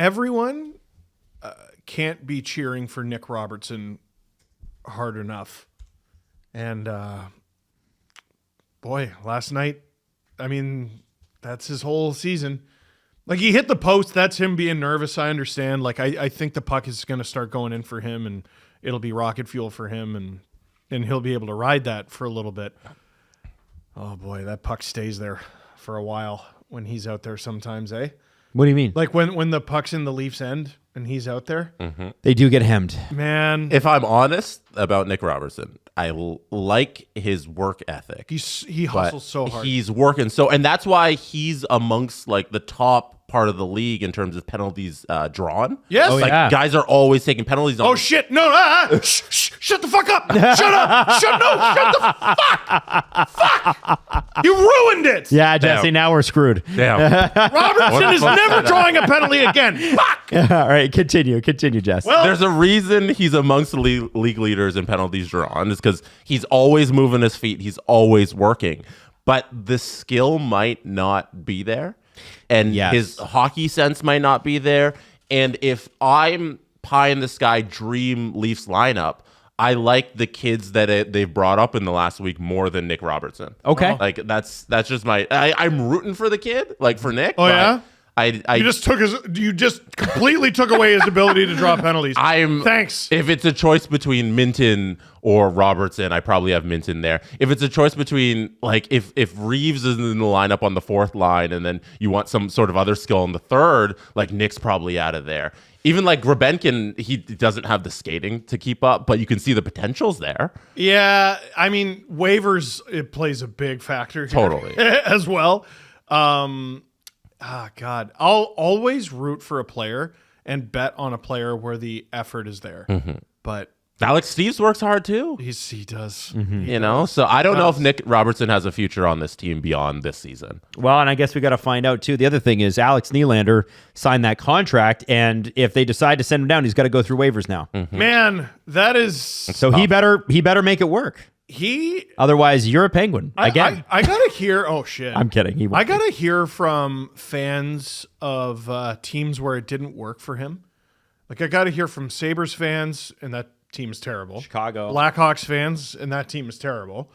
everyone can't be cheering for Nick Robertson hard enough. And boy, last night, I mean, that's his whole season. Like, he hit the post. That's him being nervous. I understand. Like, I think the puck is going to start going in for him, and it'll be rocket fuel for him, and he'll be able to ride that for a little bit. Oh, boy, that puck stays there for a while when he's out there sometimes, eh? What do you mean? Like, when the puck's in the Leafs' end and he's out there? Mm-hmm. They do get hemmed. Man. If I'm honest about Nick Robertson, I like his work ethic. He hustles so hard. He's working and that's why he's amongst like the top part of the league in terms of penalties drawn. Yes. Like guys are always taking penalties. Oh shit! No! Shut the fuck up! Shut up! Shut the fuck! You ruined it! Yeah, Jesse. Damn. Now we're screwed. Damn. Robertson is never drawing a penalty again. Fuck! All right, continue, Jess. Well, There's a reason he's amongst the league leaders in penalties drawn. Is because he's always moving his feet. He's always working, but the skill might not be there. And his hockey sense might not be there. And if I'm pie in the sky dream Leafs lineup, I like the kids that they've brought up in the last week more than Nick Robertson. Okay. Like that's just my I'm rooting for the kid, like for Nick. Oh yeah. You just completely took away his ability to draw penalties. Thanks. If it's a choice between Minton or Robertson, I probably have Minton there. If it's a choice between like if Reeves is in the lineup on the fourth line and then you want some sort of other skill on the third, like Nick's probably out of there. Even like Grebenkin, he doesn't have the skating to keep up, but you can see the potential's there. Yeah, I mean waivers, it plays a big factor here Totally. as well. God, I'll always root for a player and bet on a player where the effort is there. Mm-hmm. But Alex Steves works hard too. he does. You know, so I don't know if Nick Robertson has a future on this team beyond this season. Well, and I guess we got to find out too. The other thing is Alex Nylander signed that contract, and if they decide to send him down, he's got to go through waivers now. Mm-hmm. Man, that is So he better make it work. Otherwise, you're a Penguin again. I gotta hear. Oh shit! I'm kidding. I gotta hear from fans of teams where it didn't work for him. Like I gotta hear from Sabres fans, and that team is terrible. Chicago Blackhawks fans, and that team is terrible.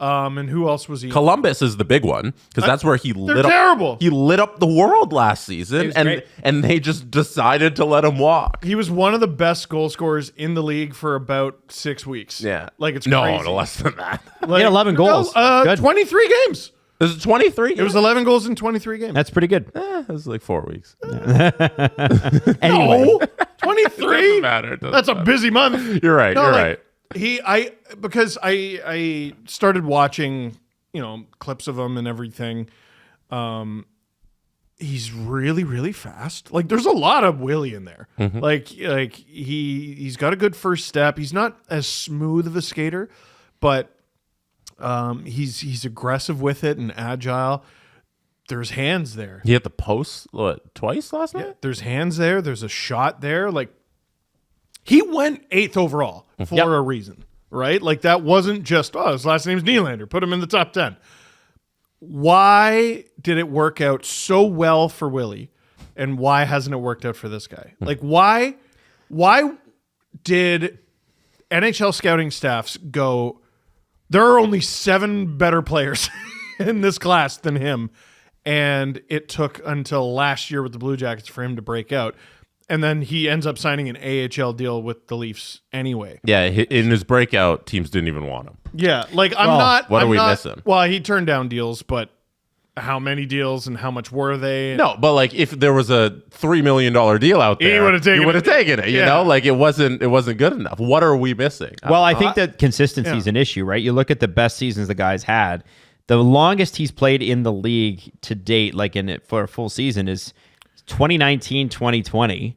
And who else was he? Columbus is the big one because that's where he lit up. Terrible. He lit up the world last season, and they just decided to let him walk. He was one of the best goal scorers in the league for about 6 weeks. Yeah, like it's no crazy. less than that. Like, he had 11 goals. 23 games. Is it 23? It was 11 goals in 23 games. That's pretty good. It was like 4 weeks. Anyway, No, 23. Doesn't matter. That's a busy month. You're right. You're right. Because I started watching, clips of him and everything. He's really, really fast. Like there's a lot of Willie in there. Mm-hmm. Like he's got a good first step. He's not as smooth of a skater, but he's aggressive with it and agile. There's hands there. He hit the post twice last night? Yeah, there's hands there. There's a shot there. Like he went 8th overall for a reason, right? Like that wasn't just, his last name's Nylander. Put him in the top 10. Why did it work out so well for Willie, and why hasn't it worked out for this guy? Like why did NHL scouting staffs go, there are only 7 better players in this class than him, and it took until last year with the Blue Jackets for him to break out. And then he ends up signing an AHL deal with the Leafs anyway. Yeah, in his breakout, teams didn't even want him. Yeah, like I'm not. What I'm are we not, missing? Well, he turned down deals, but how many deals and how much were they? No, but like if there was a $3 million deal out there, He would have taken it. Yeah. You know, like it wasn't good enough. What are we missing? Well, I think that consistency is an issue, right? You look at the best seasons the guy's had. The longest he's played in the league to date, like for a full season, is 2019-2020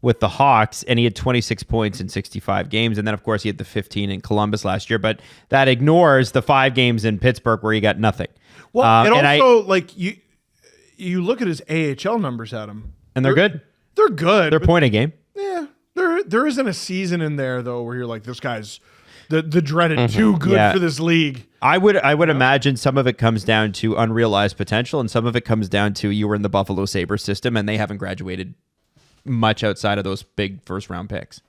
with the Hawks, and he had 26 points in 65 games. And then, of course, he had the 15 in Columbus last year. But that ignores the 5 games in Pittsburgh where he got nothing. Well, and also, like, you look at his AHL numbers, Adam. And they're good. They're good. They're point a game. Yeah. There isn't a season in there, though, where you're like, this guy's the dreaded too good for this league. I would imagine some of it comes down to unrealized potential, and some of it comes down to you were in the Buffalo Sabres system, and they haven't graduated much outside of those big first round picks.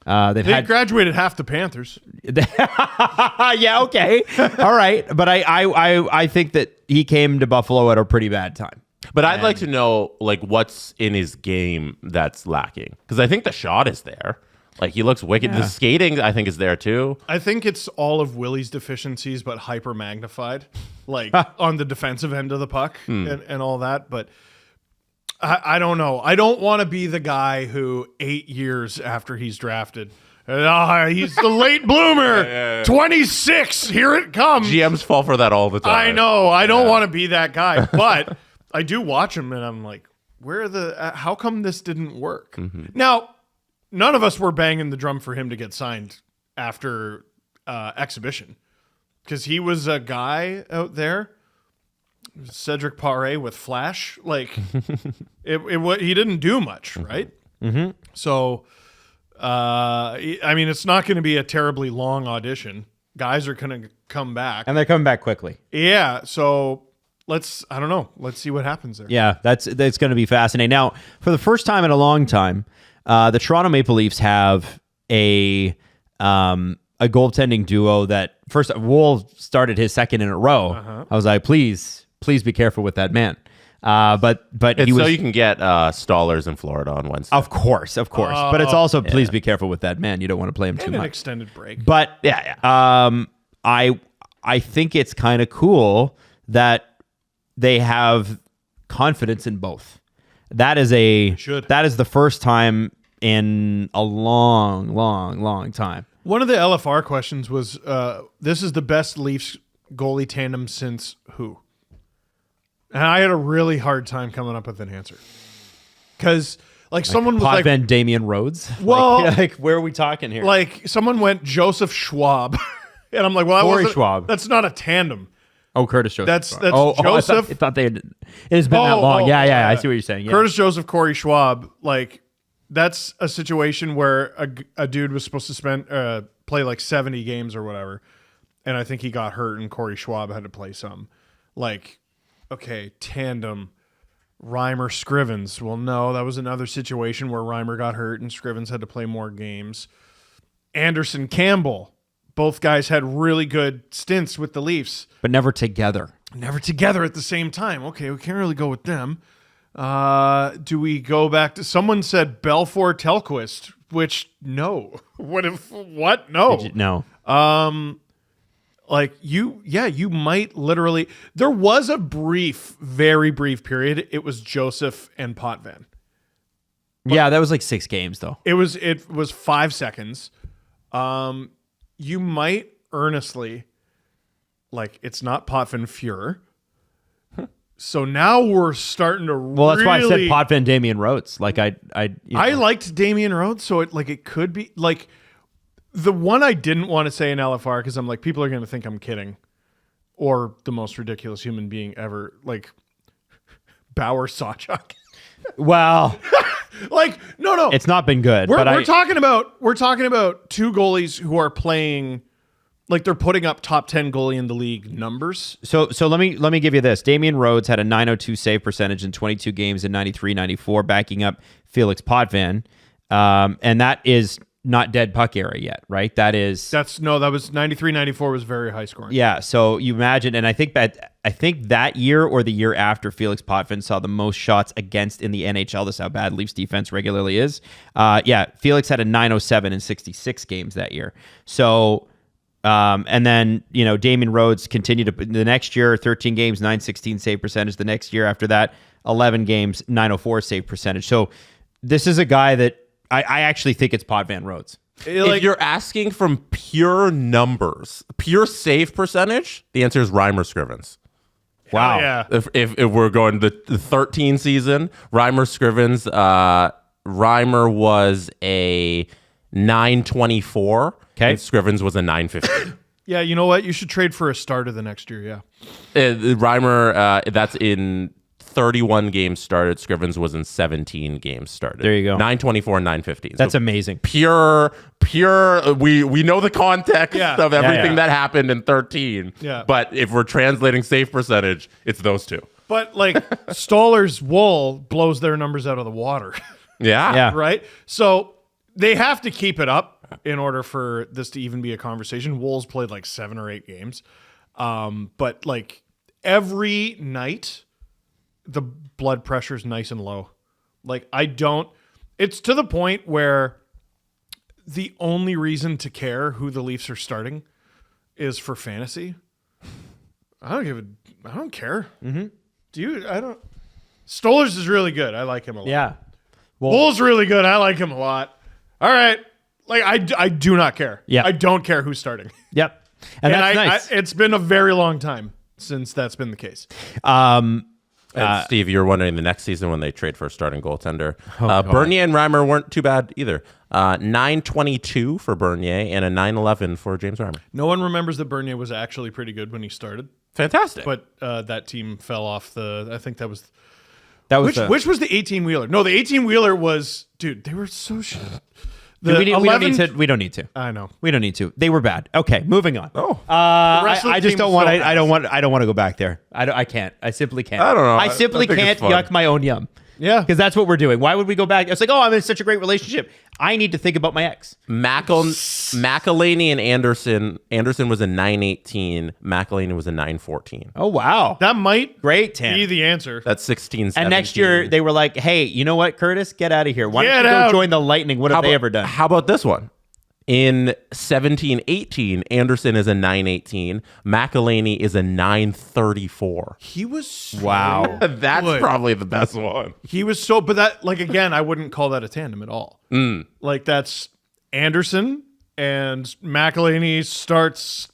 They graduated half the Panthers. Yeah, okay. All right. But I think that he came to Buffalo at a pretty bad time. But I'd like to know, like, what's in his game that's lacking. Because I think the shot is there. Like, he looks wicked. Yeah. The skating, I think, is there, too. I think it's all of Willie's deficiencies, but hyper magnified, like on the defensive end of the puck and all that. But I don't know. I don't want to be the guy who 8 years after he's drafted, he's the late bloomer, 26, here it comes. GMs fall for that all the time. I know. I don't want to be that guy, but I do watch him, and I'm like, how come this didn't work? Now, none of us were banging the drum for him to get signed after exhibition, because he was a guy out there, Cedric Paré with flash. Like, he didn't do much, right? So, I mean, it's not going to be a terribly long audition. Guys are going to come back, And they're coming back quickly. yeah. So I don't know. Let's see what happens there. Yeah, that's going to be fascinating. Now, for the first time in a long time, the Toronto Maple Leafs have a goaltending duo that first Wool started his second in a row. I was like, please be careful with that man. But It's so you can get Stallers in Florida on Wednesday. Of course. But it's also please be careful with that man. You don't want to play him too And an much. extended break. But I think it's kind of cool that they have confidence in both. That is the first time in a long time. One of the LFR questions was, this is the best Leafs goalie tandem since who? And I had a really hard time coming up with an answer. Because, like, someone was like... Potvin, Damian Rhodes? Well... like, where are we talking here? Like, someone went Joseph Schwab. And I'm like, well, Corey Schwab. That's not a tandem. Oh, Curtis Joseph. That's I Joseph. thought they had... It has been that long. Yeah, I see what you're saying. Yeah. Curtis Joseph, Corey Schwab, like... That's a situation where a dude was supposed to play like 70 games or whatever, and I think he got hurt, and Corey Schwab had to play some. Like, okay, tandem, Reimer Scrivens. Well, no, that was another situation where Reimer got hurt and Scrivens had to play more games. Anderson Campbell. Both guys had really good stints with the Leafs, but never together. Never together at the same time. Okay, we can't really go with them. Do we go back to... Someone said Belfour Telquist, which no. What? No. No. Like you might literally... There was a very brief period. It was Joseph and Potvin. Yeah, that was like 6 games though. It was 5 seconds. You might earnestly... Like, it's not Potvin Fuhrer. So now we're starting to Well, that's why I said Potvin, Damian Rhodes. Like I liked Damian Rhodes, so it could be like the one I didn't want to say in LFR because I'm like, people are going to think I'm kidding, or the most ridiculous human being ever, like Bauer Sawchuk. Well, like no, it's not been good. We're talking about two goalies who are playing. Like they're putting up top 10 goalie in the league numbers. So let me give you this. Damian Rhodes had a .902 save percentage in 22 games in 93-94, backing up Felix Potvin. And that is not dead puck era yet, right? That was 93-94 was very high scoring. Yeah, so you imagine, and I think that year or the year after Felix Potvin saw the most shots against in the NHL. This is how bad Leafs defense regularly is. Felix had a .907 in 66 games that year. So and then, Damian Rhodes continued the next year, 13 games, .916 save percentage. The next year after that, 11 games, .904 save percentage. So this is a guy that I actually think it's Potvin Rhodes. If you're asking from pure numbers, pure save percentage, the answer is Reimer Scrivens. Wow. Yeah. If we're going the 13 season, Reimer Scrivens, Reimer was a 924. Okay. And Scrivens was a 950. Yeah, you know what? You should trade for a starter the next year, yeah. Reimer, that's in 31 games started. Scrivens was in 17 games started. There you go. 924, 950. That's amazing. Pure, we know the context of everything that happened in 13. Yeah. But if we're translating save percentage, it's those two. But like Stoller's Wool blows their numbers out of the water. Yeah. Right? So they have to keep it up in order for this to even be a conversation. Wolves played like 7 or 8 games. But like every night, the blood pressure is nice and low. Like it's to the point where the only reason to care who the Leafs are starting is for fantasy. I don't care. Mm-hmm. Do you? I don't. Stolarz is really good. I like him a lot. Yeah. Well, Bull's really good. I like him a lot. All right. Like I do not care. Yeah. I don't care who's starting. Yep. And that's nice. It's been a very long time since that's been the case. And Steve, you're wondering the next season when they trade for a starting goaltender. Bernier and Reimer weren't too bad either. 9.22 for Bernier and a 9.11 for James Reimer. No one remembers that Bernier was actually pretty good when he started. Fantastic. But that team fell off I think that was which was the 18-wheeler? No, the 18-wheeler was, dude, they were so shit. We don't need to. I know. We don't need to. They were bad. Okay, moving on. Oh. I just don't want. I don't want to go back there. I can't. I simply can't. I don't know. I simply can't yuck my own yum. Yeah. Because that's what we're doing. Why would we go back? It's like, oh, I'm in such a great relationship. I need to think about my ex. McElhaney and Anderson. Anderson was a 9.18. McElhaney was a 9.14. Oh, wow. That might Great, Tim. be the answer. That's 16, 17. And next year, they were like, hey, you know what, Curtis? Get out of here. Why don't Get you go out. join the Lightning? What have they ever done? How about this one? In 17-18, Anderson is a 9.18. McElhaney is a 9.34. He was so Wow. That's good. probably the best one. He was so, but that, like, again, I wouldn't call that a tandem at all. Like, that's Anderson and McElhaney starts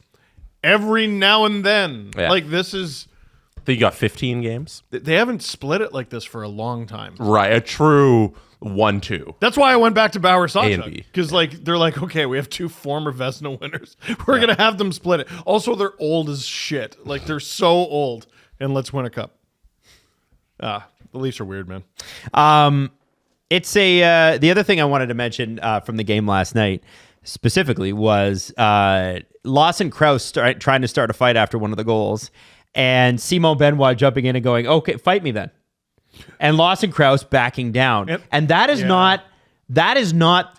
every now and then. Yeah. Like, this is, I think you got 15 games. they haven't split it like this for a long time. Right, a true 1-2. That's why I went back to Bauer A and Sawchuk. B. Because, like, they're like, okay, we have 2 former Vezina winners. We're going to have them split it. Also, they're old as shit. Like, they're so old. And let's win a cup. The Leafs are weird, man. It's the other thing I wanted to mention from the game last night specifically was Lawson Krause trying to start a fight after one of the goals, and Simon Benoit jumping in and going, okay, fight me then. And Lawson Krause backing down. Yep. And that is not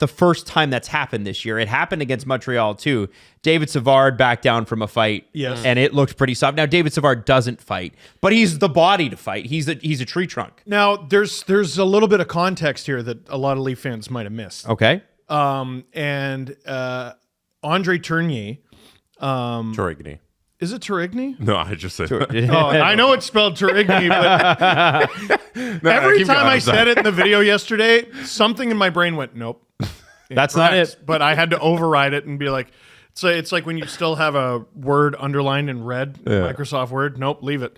the first time that's happened this year. It happened against Montreal too. David Savard backed down from a fight. Yes. And it looked pretty soft. Now David Savard doesn't fight, but he's the body to fight. He's a tree trunk. Now, there's a little bit of context here that a lot of Leaf fans might have missed. Okay. And Andre Tourigny. Torigny. Is it Tourigny? No, I just said Oh, I know it's spelled Tourigny, but every time I said it in the video yesterday, something in my brain went, nope. That's not Incorrect. it. But I had to override it and be like, it's like when you still have a word underlined in red, Microsoft Word. Nope, leave it.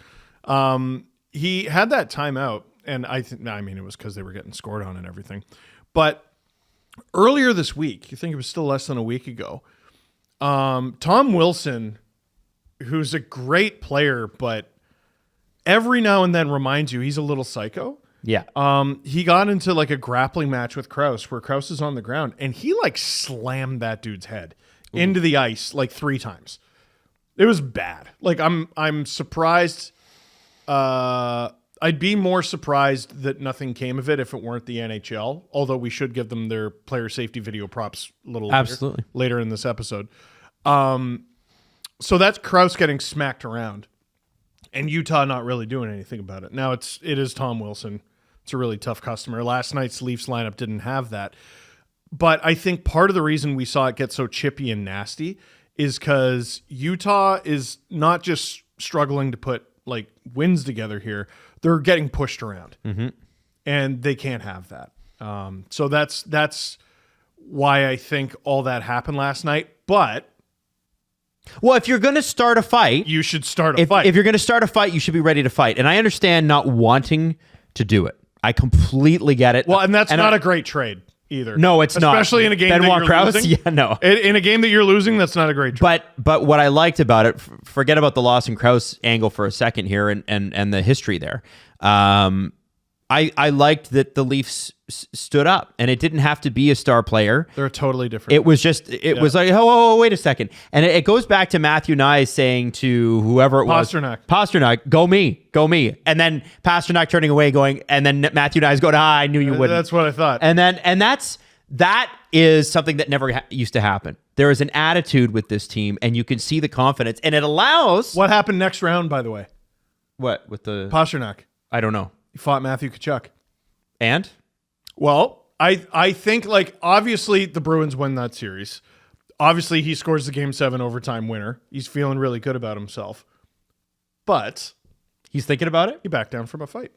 He had that timeout, and I mean, it was because they were getting scored on and everything. But earlier this week, you think it was still less than a week ago, Tom Wilson, who's a great player, but every now and then reminds you he's a little psycho. Yeah. He got into like a grappling match with Krause where Krause is on the ground and he like slammed that dude's head into the ice like 3 times. It was bad. Like I'm surprised. I'd be more surprised that nothing came of it if it weren't the NHL, although we should give them their player safety video props a little later in this episode. So that's Krause getting smacked around and Utah not really doing anything about it. Now it is Tom Wilson. It's a really tough customer. Last night's Leafs lineup didn't have that. But I think part of the reason we saw it get so chippy and nasty is because Utah is not just struggling to put like wins together here. They're getting pushed around. Mm-hmm. And they can't have that. So that's why I think all that happened last night. But well, if you're going to start a fight, you should start a fight. If you're going to start a fight, you should be ready to fight. And I understand not wanting to do it. I completely get it. Well, and that's not a great trade either. No, it's not. Especially in a game Benoit that you're Krause? losing. Yeah, no. In a game that you're losing, that's not a great trade. But what I liked about it, forget about the Lawson Krause angle for a second here and the history there. I liked that the Leafs stood up, and it didn't have to be a star player. They're totally different. It was just, it was like, oh, wait a second. And it goes back to Matthew Nye saying to whoever it was. Pasternak, go me. And then Pasternak turning away going, and then Matthew Nye's going, I knew you wouldn't. That's what I thought. And that is something that never used to happen. There is an attitude with this team, and you can see the confidence, and it allows. What happened next round, by the way? What with the Pasternak? I don't know. He fought Matthew Tkachuk. And? Well, I think, like, obviously the Bruins win that series. Obviously he scores the Game 7 overtime winner. He's feeling really good about himself. But he's thinking about it? He backed down from a fight.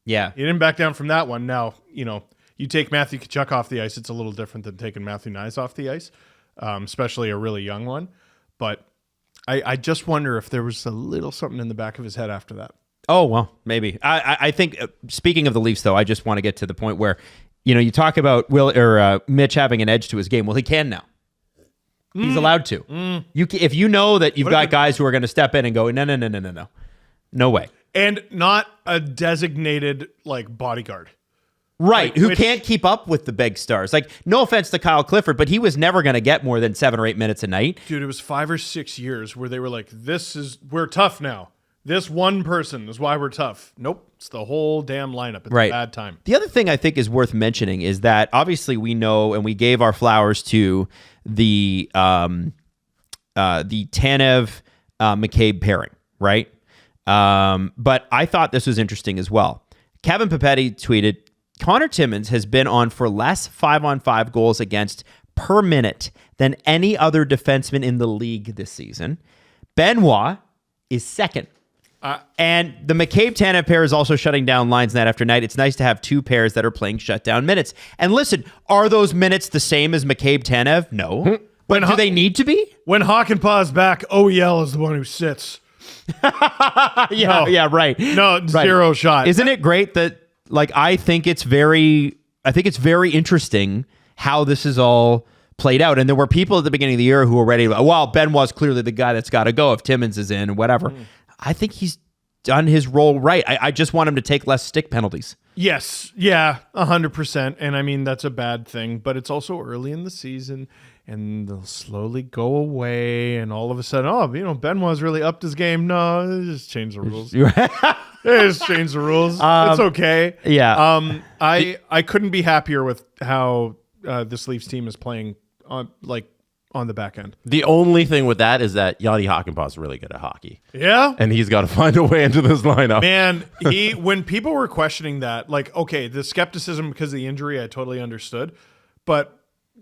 Yeah. He didn't back down from that one. Now, you take Matthew Tkachuk off the ice, it's a little different than taking Matthew Nyes off the ice, especially a really young one. But I just wonder if there was a little something in the back of his head after that. Oh, well, maybe. I think, speaking of the Leafs, though, I just want to get to the point where, you talk about Mitch having an edge to his game. Well, he can now. He's allowed to. If you know that you've got guys who are going to step in and go, no. No way. And not a designated, like, bodyguard. Right, who can't keep up with the big stars. Like, no offense to Kyle Clifford, but he was never going to get more than 7 or 8 minutes a night. Dude, it was 5 or 6 years where they were like, we're tough now. This one person is why we're tough. Nope. It's the whole damn lineup. It's a bad time. The other thing I think is worth mentioning is that obviously we know, and we gave our flowers to the Tanev McCabe pairing, right? But I thought this was interesting as well. Kevin Papetti tweeted, Connor Timmins has been on for less 5-on-5 goals against per minute than any other defenseman in the league this season. Benoit is second. And the McCabe-Tanev pair is also shutting down lines night after night. It's nice to have two pairs that are playing shutdown minutes. And listen, are those minutes the same as McCabe-Tanev? No. But do they need to be? When Hakanpää's back, OEL is the one who sits. Yeah, right. No, zero shot. Isn't it great that, like, I think it's very interesting how this is all played out. And there were people at the beginning of the year who were ready to, well, Benoit's clearly the guy that's got to go if Timmins is in and whatever. I think he's done his role right. I just want him to take less stick penalties. Yes. Yeah, 100%. And I mean, that's a bad thing, but it's also early in the season and they'll slowly go away. And all of a sudden, Benoit's really upped his game. No, just change the rules. Just change the rules. It's okay. Yeah. I couldn't be happier with how this Leafs team is playing on the back end. The only thing with that is that Yanni Hakanpää is really good at hockey. Yeah. And he's got to find a way into this lineup. Man, when people were questioning that, like, okay, the skepticism because of the injury, I totally understood. But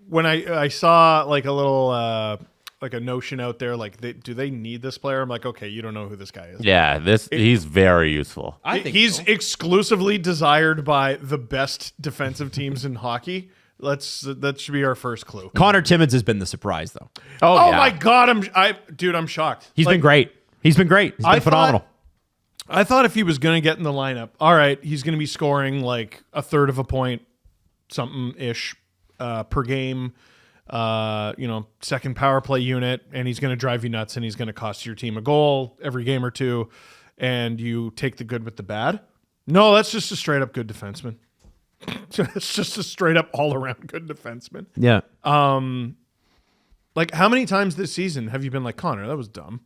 when I saw like a little like a notion out there, like, do they need this player? I'm like, okay, you don't know who this guy is. Yeah, he's very useful. I think he's exclusively desired by the best defensive teams in hockey. That should be our first clue. Connor Timmins has been the surprise, though. Oh yeah. My God, I'm shocked. He's been great. He's been phenomenal. I thought if he was going to get in the lineup, all right, he's going to be scoring like a third of a point, something ish per game. Second power play unit, and he's going to drive you nuts, and he's going to cost your team a goal every game or two, and you take the good with the bad. No, that's just a straight up good defenseman. It's just a straight up all around good defenseman. Yeah. Like, how many times this season have you been like, Connor, that was dumb?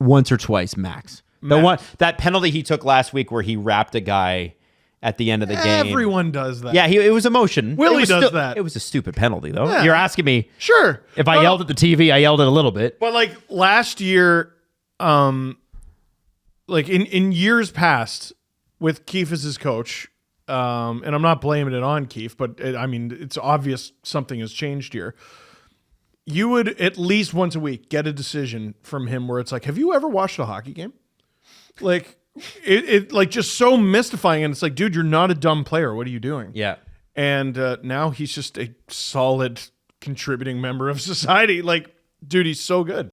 Once or twice, max. That penalty he took last week where he wrapped a guy at the end of the game. Everyone does that. Yeah, it was emotion. Willie does that. It was a stupid penalty, though. Yeah. You're asking me. Sure. If I yelled at the TV, I yelled it a little bit. But like last year, like in years past, with Keefe as his coach, and I'm not blaming it on Keefe, but it's obvious something has changed here. You would at least once a week get a decision from him where it's like, have you ever watched a hockey game? Like, it like just so mystifying, and it's like, dude, you're not a dumb player. What are you doing? Yeah. And now he's just a solid contributing member of society. Like, dude, he's so good.